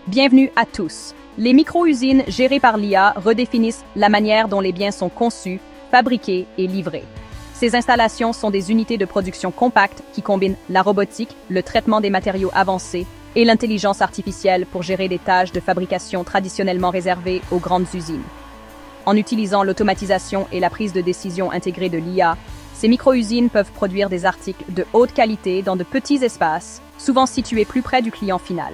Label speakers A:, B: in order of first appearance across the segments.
A: Bienvenue à tous. Les micro-usines gérées par l'IA redéfinissent la manière dont les biens sont conçus, fabriqués et livrés. Ces installations sont des unités de production compactes qui combinent la robotique, le traitement des matériaux avancés et l'intelligence artificielle pour gérer des tâches de fabrication traditionnellement réservées aux grandes usines. En utilisant l'automatisation et la prise de décision intégrée de l'IA, ces micro-usines peuvent produire des articles de haute qualité dans de petits espaces, souvent situés plus près du client final.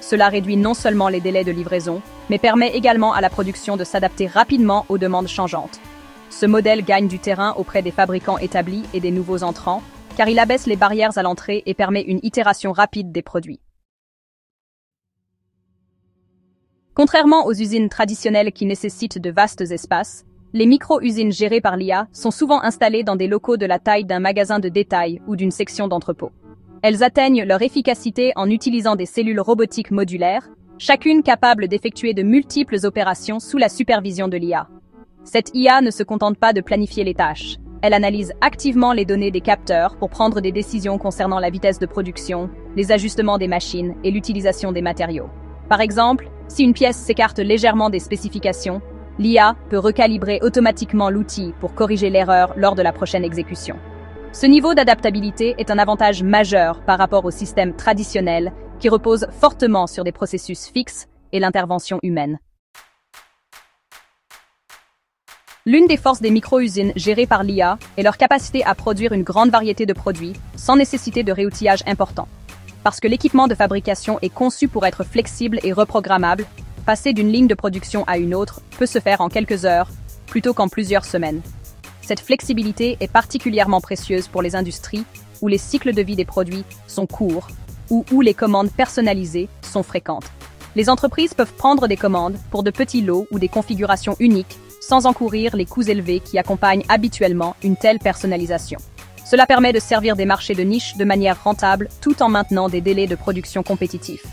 A: Cela réduit non seulement les délais de livraison, mais permet également à la production de s'adapter rapidement aux demandes changeantes. Ce modèle gagne du terrain auprès des fabricants établis et des nouveaux entrants, car il abaisse les barrières à l'entrée et permet une itération rapide des produits. Contrairement aux usines traditionnelles qui nécessitent de vastes espaces, les micro-usines gérées par l'IA sont souvent installées dans des locaux de la taille d'un magasin de détail ou d'une section d'entrepôt. Elles atteignent leur efficacité en utilisant des cellules robotiques modulaires, chacune capable d'effectuer de multiples opérations sous la supervision de l'IA. Cette IA ne se contente pas de planifier les tâches. Elle analyse activement les données des capteurs pour prendre des décisions concernant la vitesse de production, les ajustements des machines et l'utilisation des matériaux. Par exemple, si une pièce s'écarte légèrement des spécifications, l'IA peut recalibrer automatiquement l'outil pour corriger l'erreur lors de la prochaine exécution. Ce niveau d'adaptabilité est un avantage majeur par rapport au système traditionnel qui repose fortement sur des processus fixes et l'intervention humaine. L'une des forces des micro-usines gérées par l'IA est leur capacité à produire une grande variété de produits sans nécessiter de réoutillage important. Parce que l'équipement de fabrication est conçu pour être flexible et reprogrammable, passer d'une ligne de production à une autre peut se faire en quelques heures plutôt qu'en plusieurs semaines. Cette flexibilité est particulièrement précieuse pour les industries où les cycles de vie des produits sont courts ou où les commandes personnalisées sont fréquentes. Les entreprises peuvent prendre des commandes pour de petits lots ou des configurations uniques sans encourir les coûts élevés qui accompagnent habituellement une telle personnalisation. Cela permet de servir des marchés de niche de manière rentable tout en maintenant des délais de production compétitifs.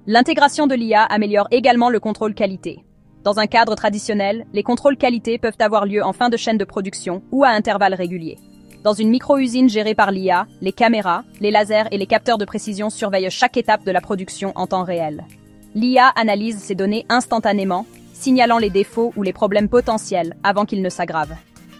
A: L'intégration de l'IA améliore également le contrôle qualité. Dans un cadre traditionnel, les contrôles qualité peuvent avoir lieu en fin de chaîne de production ou à intervalles réguliers. Dans une micro-usine gérée par l'IA, les caméras, les lasers et les capteurs de précision surveillent chaque étape de la production en temps réel. L'IA analyse ces données instantanément, signalant les défauts ou les problèmes potentiels avant qu'ils ne s'aggravent.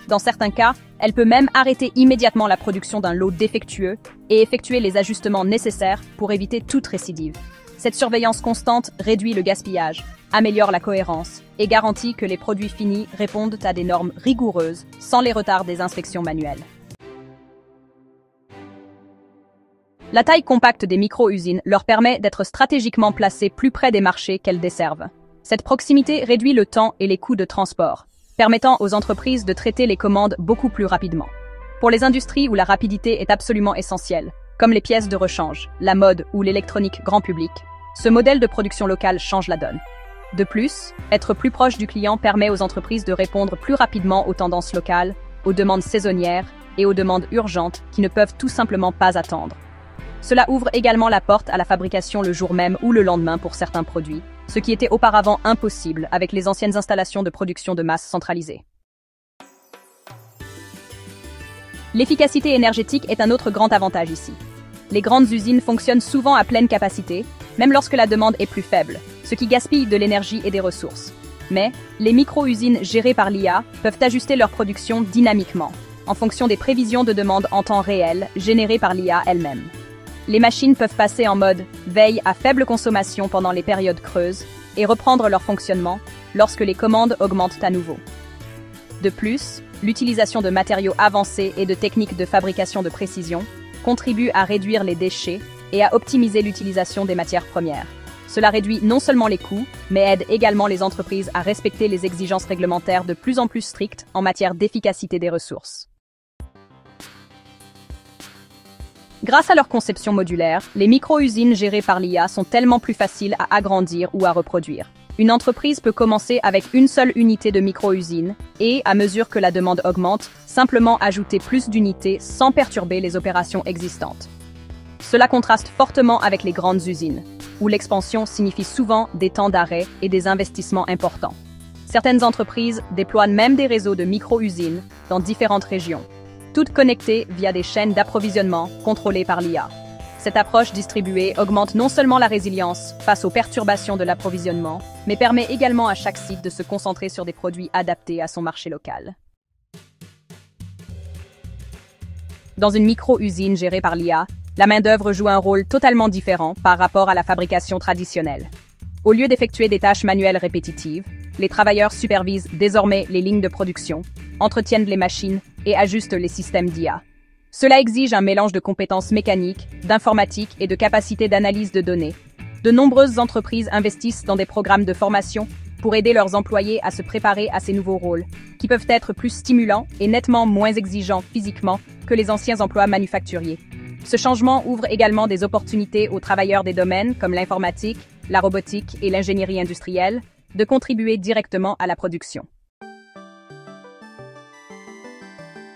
A: Dans certains cas, elle peut même arrêter immédiatement la production d'un lot défectueux et effectuer les ajustements nécessaires pour éviter toute récidive. Cette surveillance constante réduit le gaspillage, améliore la cohérence et garantit que les produits finis répondent à des normes rigoureuses sans les retards des inspections manuelles. La taille compacte des micro-usines leur permet d'être stratégiquement placées plus près des marchés qu'elles desservent. Cette proximité réduit le temps et les coûts de transport, permettant aux entreprises de traiter les commandes beaucoup plus rapidement. Pour les industries où la rapidité est absolument essentielle, comme les pièces de rechange, la mode ou l'électronique grand public, ce modèle de production locale change la donne. De plus, être plus proche du client permet aux entreprises de répondre plus rapidement aux tendances locales, aux demandes saisonnières et aux demandes urgentes qui ne peuvent tout simplement pas attendre. Cela ouvre également la porte à la fabrication le jour même ou le lendemain pour certains produits, ce qui était auparavant impossible avec les anciennes installations de production de masse centralisées. L'efficacité énergétique est un autre grand avantage ici. Les grandes usines fonctionnent souvent à pleine capacité, même lorsque la demande est plus faible, ce qui gaspille de l'énergie et des ressources. Mais les micro-usines gérées par l'IA peuvent ajuster leur production dynamiquement, en fonction des prévisions de demande en temps réel générées par l'IA elle-même. Les machines peuvent passer en mode veille à faible consommation pendant les périodes creuses et reprendre leur fonctionnement lorsque les commandes augmentent à nouveau. De plus, l'utilisation de matériaux avancés et de techniques de fabrication de précision contribue à réduire les déchets et à optimiser l'utilisation des matières premières. Cela réduit non seulement les coûts, mais aide également les entreprises à respecter les exigences réglementaires de plus en plus strictes en matière d'efficacité des ressources. Grâce à leur conception modulaire, les micro-usines gérées par l'IA sont tellement plus faciles à agrandir ou à reproduire. Une entreprise peut commencer avec une seule unité de micro-usine et, à mesure que la demande augmente, simplement ajouter plus d'unités sans perturber les opérations existantes. Cela contraste fortement avec les grandes usines, où l'expansion signifie souvent des temps d'arrêt et des investissements importants. Certaines entreprises déploient même des réseaux de micro-usines dans différentes régions, toutes connectées via des chaînes d'approvisionnement contrôlées par l'IA. Cette approche distribuée augmente non seulement la résilience face aux perturbations de l'approvisionnement, mais permet également à chaque site de se concentrer sur des produits adaptés à son marché local. Dans une micro-usine gérée par l'IA, la main-d'œuvre joue un rôle totalement différent par rapport à la fabrication traditionnelle. Au lieu d'effectuer des tâches manuelles répétitives, les travailleurs supervisent désormais les lignes de production, entretiennent les machines et ajustent les systèmes d'IA. Cela exige un mélange de compétences mécaniques, d'informatique et de capacités d'analyse de données. De nombreuses entreprises investissent dans des programmes de formation pour aider leurs employés à se préparer à ces nouveaux rôles, qui peuvent être plus stimulants et nettement moins exigeants physiquement que les anciens emplois manufacturiers. Ce changement ouvre également des opportunités aux travailleurs des domaines comme l'informatique, la robotique et l'ingénierie industrielle de contribuer directement à la production.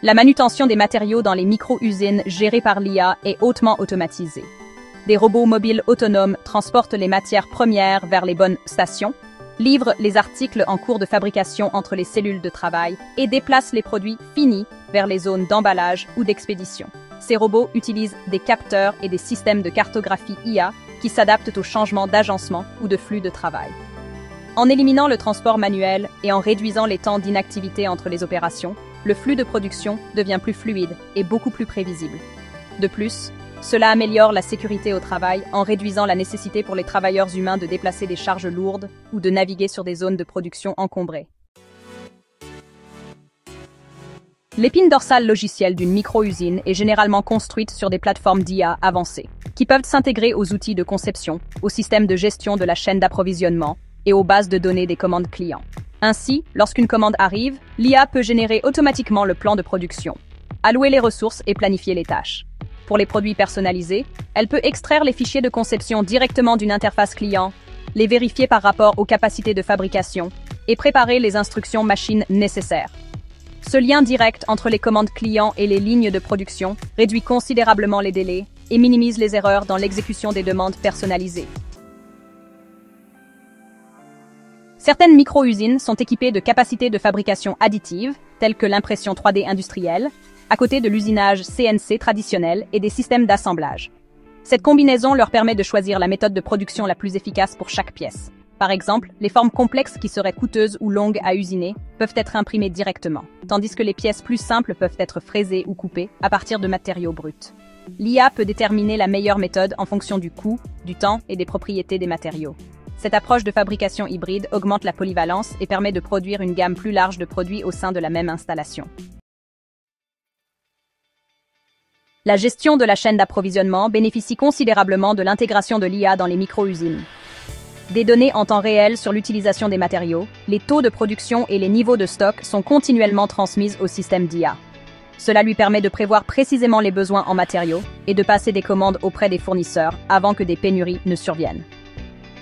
A: La manutention des matériaux dans les micro-usines gérées par l'IA est hautement automatisée. Des robots mobiles autonomes transportent les matières premières vers les bonnes stations, livrent les articles en cours de fabrication entre les cellules de travail et déplacent les produits finis vers les zones d'emballage ou d'expédition. Ces robots utilisent des capteurs et des systèmes de cartographie IA qui s'adaptent aux changements d'agencement ou de flux de travail. En éliminant le transport manuel et en réduisant les temps d'inactivité entre les opérations, le flux de production devient plus fluide et beaucoup plus prévisible. De plus, cela améliore la sécurité au travail en réduisant la nécessité pour les travailleurs humains de déplacer des charges lourdes ou de naviguer sur des zones de production encombrées. L'épine dorsale logicielle d'une micro-usine est généralement construite sur des plateformes d'IA avancées, qui peuvent s'intégrer aux outils de conception, aux systèmes de gestion de la chaîne d'approvisionnement et aux bases de données des commandes clients. Ainsi, lorsqu'une commande arrive, l'IA peut générer automatiquement le plan de production, allouer les ressources et planifier les tâches. Pour les produits personnalisés, elle peut extraire les fichiers de conception directement d'une interface client, les vérifier par rapport aux capacités de fabrication et préparer les instructions machines nécessaires. Ce lien direct entre les commandes clients et les lignes de production réduit considérablement les délais et minimise les erreurs dans l'exécution des demandes personnalisées. Certaines micro-usines sont équipées de capacités de fabrication additive, telles que l'impression 3D industrielle, à côté de l'usinage CNC traditionnel et des systèmes d'assemblage. Cette combinaison leur permet de choisir la méthode de production la plus efficace pour chaque pièce. Par exemple, les formes complexes qui seraient coûteuses ou longues à usiner peuvent être imprimées directement, tandis que les pièces plus simples peuvent être fraisées ou coupées à partir de matériaux bruts. L'IA peut déterminer la meilleure méthode en fonction du coût, du temps et des propriétés des matériaux. Cette approche de fabrication hybride augmente la polyvalence et permet de produire une gamme plus large de produits au sein de la même installation. La gestion de la chaîne d'approvisionnement bénéficie considérablement de l'intégration de l'IA dans les micro-usines. Des données en temps réel sur l'utilisation des matériaux, les taux de production et les niveaux de stock sont continuellement transmises au système d'IA. Cela lui permet de prévoir précisément les besoins en matériaux et de passer des commandes auprès des fournisseurs avant que des pénuries ne surviennent.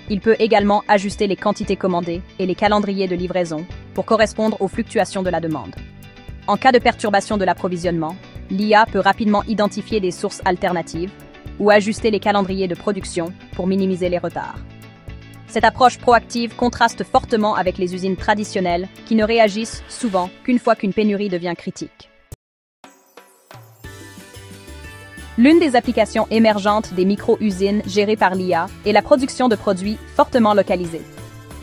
A: Il peut également ajuster les quantités commandées et les calendriers de livraison pour correspondre aux fluctuations de la demande. En cas de perturbation de l'approvisionnement, l'IA peut rapidement identifier des sources alternatives ou ajuster les calendriers de production pour minimiser les retards. Cette approche proactive contraste fortement avec les usines traditionnelles qui ne réagissent souvent qu'une fois qu'une pénurie devient critique. L'une des applications émergentes des micro-usines gérées par l'IA est la production de produits fortement localisés.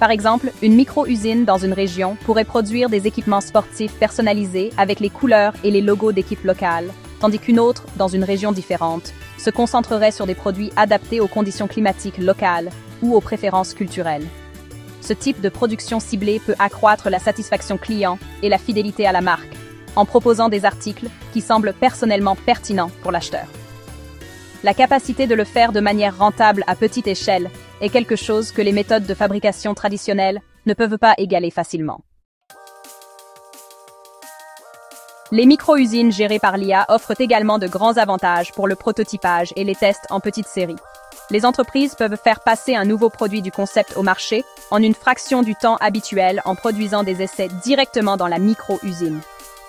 A: Par exemple, une micro-usine dans une région pourrait produire des équipements sportifs personnalisés avec les couleurs et les logos d'équipes locales, tandis qu'une autre, dans une région différente, se concentrerait sur des produits adaptés aux conditions climatiques locales ou aux préférences culturelles. Ce type de production ciblée peut accroître la satisfaction client et la fidélité à la marque, en proposant des articles qui semblent personnellement pertinents pour l'acheteur. La capacité de le faire de manière rentable à petite échelle est quelque chose que les méthodes de fabrication traditionnelles ne peuvent pas égaler facilement. Les micro-usines gérées par l'IA offrent également de grands avantages pour le prototypage et les tests en petite série. Les entreprises peuvent faire passer un nouveau produit du concept au marché en une fraction du temps habituel en produisant des essais directement dans la micro-usine.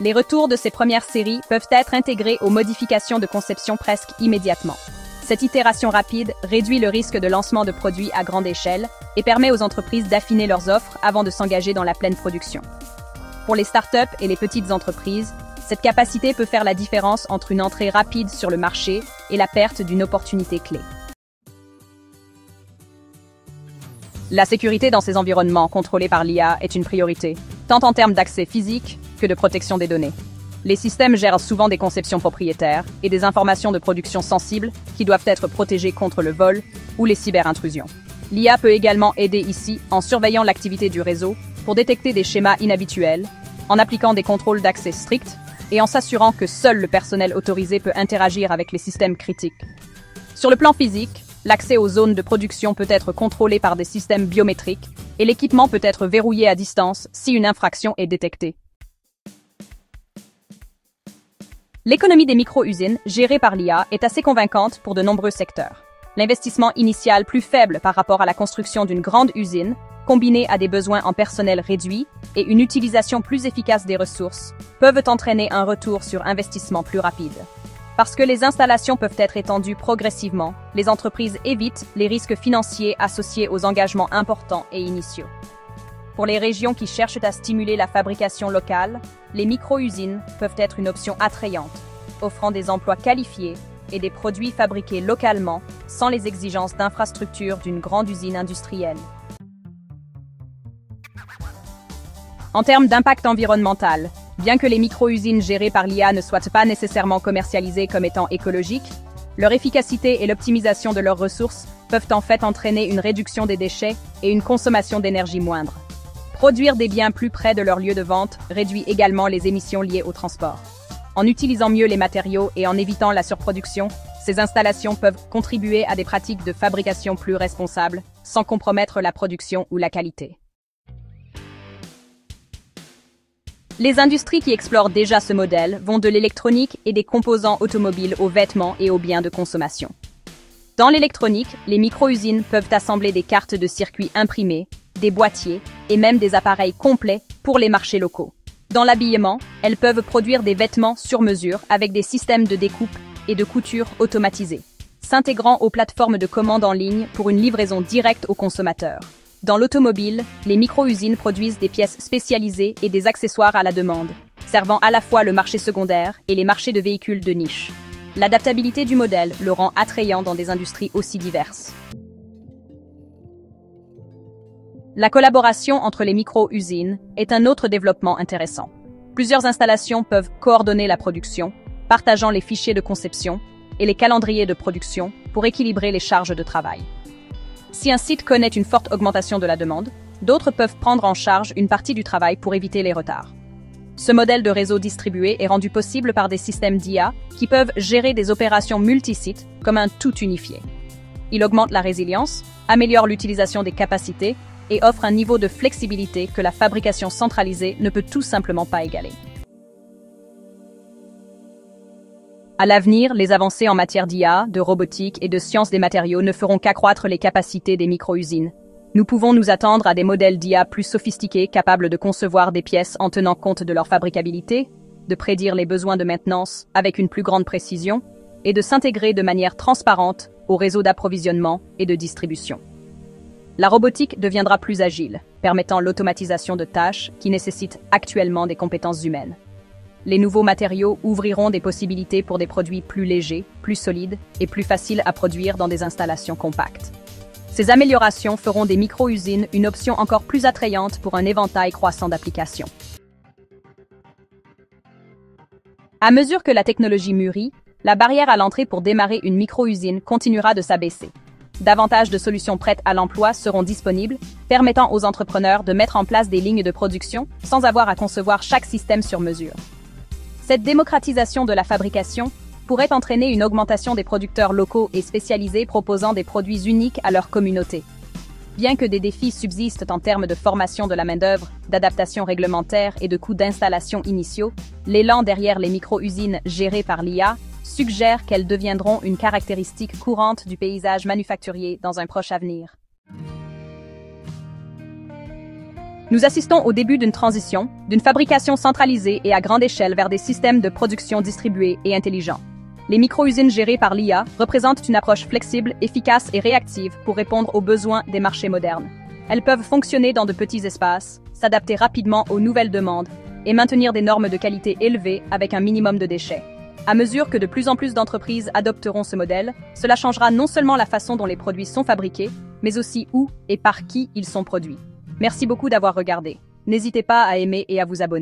A: Les retours de ces premières séries peuvent être intégrés aux modifications de conception presque immédiatement. Cette itération rapide réduit le risque de lancement de produits à grande échelle et permet aux entreprises d'affiner leurs offres avant de s'engager dans la pleine production. Pour les startups et les petites entreprises, cette capacité peut faire la différence entre une entrée rapide sur le marché et la perte d'une opportunité clé. La sécurité dans ces environnements contrôlés par l'IA est une priorité, tant en termes d'accès physique que de protection des données. Les systèmes gèrent souvent des conceptions propriétaires et des informations de production sensibles qui doivent être protégées contre le vol ou les cyberintrusions. L'IA peut également aider ici en surveillant l'activité du réseau pour détecter des schémas inhabituels, en appliquant des contrôles d'accès stricts et en s'assurant que seul le personnel autorisé peut interagir avec les systèmes critiques. Sur le plan physique, l'accès aux zones de production peut être contrôlé par des systèmes biométriques et l'équipement peut être verrouillé à distance si une infraction est détectée. L'économie des micro-usines gérées par l'IA est assez convaincante pour de nombreux secteurs. L'investissement initial plus faible par rapport à la construction d'une grande usine, combiné à des besoins en personnel réduits et une utilisation plus efficace des ressources, peuvent entraîner un retour sur investissement plus rapide. Parce que les installations peuvent être étendues progressivement, les entreprises évitent les risques financiers associés aux engagements importants et initiaux. Pour les régions qui cherchent à stimuler la fabrication locale, les micro-usines peuvent être une option attrayante, offrant des emplois qualifiés et des produits fabriqués localement sans les exigences d'infrastructure d'une grande usine industrielle. En termes d'impact environnemental, bien que les micro-usines gérées par l'IA ne soient pas nécessairement commercialisées comme étant écologiques, leur efficacité et l'optimisation de leurs ressources peuvent en fait entraîner une réduction des déchets et une consommation d'énergie moindre. Produire des biens plus près de leur lieu de vente réduit également les émissions liées au transport. En utilisant mieux les matériaux et en évitant la surproduction, ces installations peuvent contribuer à des pratiques de fabrication plus responsables, sans compromettre la production ou la qualité. Les industries qui explorent déjà ce modèle vont de l'électronique et des composants automobiles aux vêtements et aux biens de consommation. Dans l'électronique, les micro-usines peuvent assembler des cartes de circuit imprimées, des boîtiers et même des appareils complets pour les marchés locaux. Dans l'habillement, elles peuvent produire des vêtements sur mesure avec des systèmes de découpe et de couture automatisés, s'intégrant aux plateformes de commande en ligne pour une livraison directe aux consommateurs. Dans l'automobile, les micro-usines produisent des pièces spécialisées et des accessoires à la demande, servant à la fois le marché secondaire et les marchés de véhicules de niche. L'adaptabilité du modèle le rend attrayant dans des industries aussi diverses. La collaboration entre les micro-usines est un autre développement intéressant. Plusieurs installations peuvent coordonner la production, partageant les fichiers de conception et les calendriers de production pour équilibrer les charges de travail. Si un site connaît une forte augmentation de la demande, d'autres peuvent prendre en charge une partie du travail pour éviter les retards. Ce modèle de réseau distribué est rendu possible par des systèmes d'IA qui peuvent gérer des opérations multisites comme un tout unifié. Il augmente la résilience, améliore l'utilisation des capacités et offre un niveau de flexibilité que la fabrication centralisée ne peut tout simplement pas égaler. À l'avenir, les avancées en matière d'IA, de robotique et de sciences des matériaux ne feront qu'accroître les capacités des micro-usines. Nous pouvons nous attendre à des modèles d'IA plus sophistiqués capables de concevoir des pièces en tenant compte de leur fabricabilité, de prédire les besoins de maintenance avec une plus grande précision et de s'intégrer de manière transparente au réseau d'approvisionnement et de distribution. La robotique deviendra plus agile, permettant l'automatisation de tâches qui nécessitent actuellement des compétences humaines. Les nouveaux matériaux ouvriront des possibilités pour des produits plus légers, plus solides et plus faciles à produire dans des installations compactes. Ces améliorations feront des micro-usines une option encore plus attrayante pour un éventail croissant d'applications. À mesure que la technologie mûrit, la barrière à l'entrée pour démarrer une micro-usine continuera de s'abaisser. Davantage de solutions prêtes à l'emploi seront disponibles, permettant aux entrepreneurs de mettre en place des lignes de production sans avoir à concevoir chaque système sur mesure. Cette démocratisation de la fabrication pourrait entraîner une augmentation des producteurs locaux et spécialisés proposant des produits uniques à leur communauté. Bien que des défis subsistent en termes de formation de la main-d'œuvre, d'adaptation réglementaire et de coûts d'installation initiaux, l'élan derrière les micro-usines gérées par l'IA suggère qu'elles deviendront une caractéristique courante du paysage manufacturier dans un proche avenir. Nous assistons au début d'une transition, d'une fabrication centralisée et à grande échelle vers des systèmes de production distribués et intelligents. Les micro-usines gérées par l'IA représentent une approche flexible, efficace et réactive pour répondre aux besoins des marchés modernes. Elles peuvent fonctionner dans de petits espaces, s'adapter rapidement aux nouvelles demandes et maintenir des normes de qualité élevées avec un minimum de déchets. À mesure que de plus en plus d'entreprises adopteront ce modèle, cela changera non seulement la façon dont les produits sont fabriqués, mais aussi où et par qui ils sont produits. Merci beaucoup d'avoir regardé. N'hésitez pas à aimer et à vous abonner.